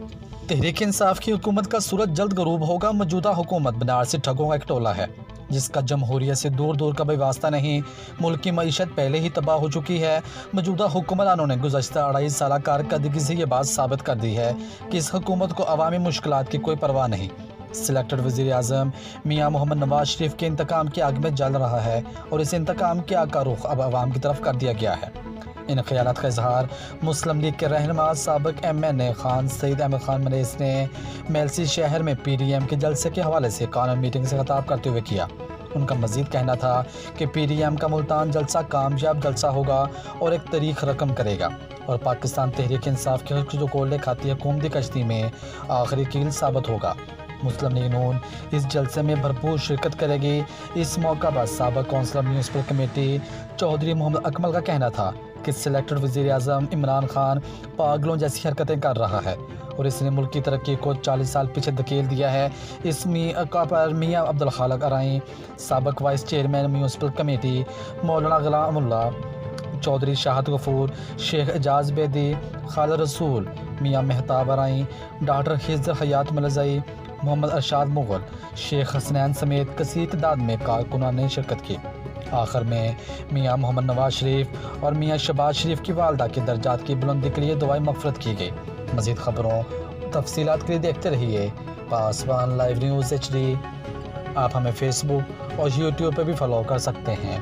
तहरीक इंसाफ की हुकूमत का सूरज जल्द गरूब होगा। मौजूदा हुकूमत बनारसी ठगों का एक टोला है जिसका जमहूरियत से दूर दूर का भी वास्ता नहीं। मुल्क की मईशत पहले ही तबाह हो चुकी है। मौजूदा हुक्मरानों ने गुज़श्ता 2.5 साल कारकर्दगी से ये बात साबित कर दी है कि इस हुकूमत को अवामी मुश्किलात की कोई परवाह नहीं। सिलेक्टेड वज़ीर आज़म मियाँ मोहम्मद नवाज शरीफ के इंतकाम की आग में जल रहा है और इस इंतकाम की आग का रुख अब अवाम की तरफ कर दिया गया है। इन ख्यालात का इजहार मुस्लिम लीग के रहनुमा साबिक MNA खान सईद अहमद खान मनीस ने मेलसी शहर में PDM के जलसे के हवाले से कानून मीटिंग से खिताब करते हुए किया। उनका मज़ीद कहना था कि PDM का मुल्तान जलसा कामयाब जलसा होगा और एक तारीख रकम करेगा और पाकिस्तान तहरीक इंसाफ की जो कोल्ले खाती हुकूमती कश्ती में आखिरी कील साबित होगा। मुस्लिम लीग नून इस जलसे में भरपूर शिरकत करेगी। इस मौका पर साबिक councillor municipal committee Chaudhary Mohammad Akmal का कहना था कि सिलेक्टेड वज़ीर आज़म इमरान खान पागलों जैसी हरकतें कर रहा है और इसने मुल्क की तरक्की को 40 साल पीछे धकेल दिया है। इस मौका पर मियाँ अब्दुल खालिक अराई, साबिक वाइस चेयरमैन म्यूनसिपल कमेटी मौलाना गुलामुल्ला चौधरी शाहद गफूर, शेख एजाज बेदी, खालिद रसूल, मियाँ मेहताब अराई, डॉक्टर हिज़्र हयात मलज़ई, मोहम्मद अरशाद मुग़ल, शेख हसनैन समेत कसीर तादाद में कारकुनान ने शिरकत की। आखिर में मियाँ मोहम्मद नवाज शरीफ और मियाँ शहबाज शरीफ की वालदा के दर्जात की बुलंदी के लिए दुआएं मग़फ़िरत की गई। मज़ीद ख़बरों तफ़सीलात के लिए देखते रहिए पासवान लाइव न्यूज़ HD। आप हमें फ़ेसबुक और YouTube पर भी फॉलो कर सकते हैं।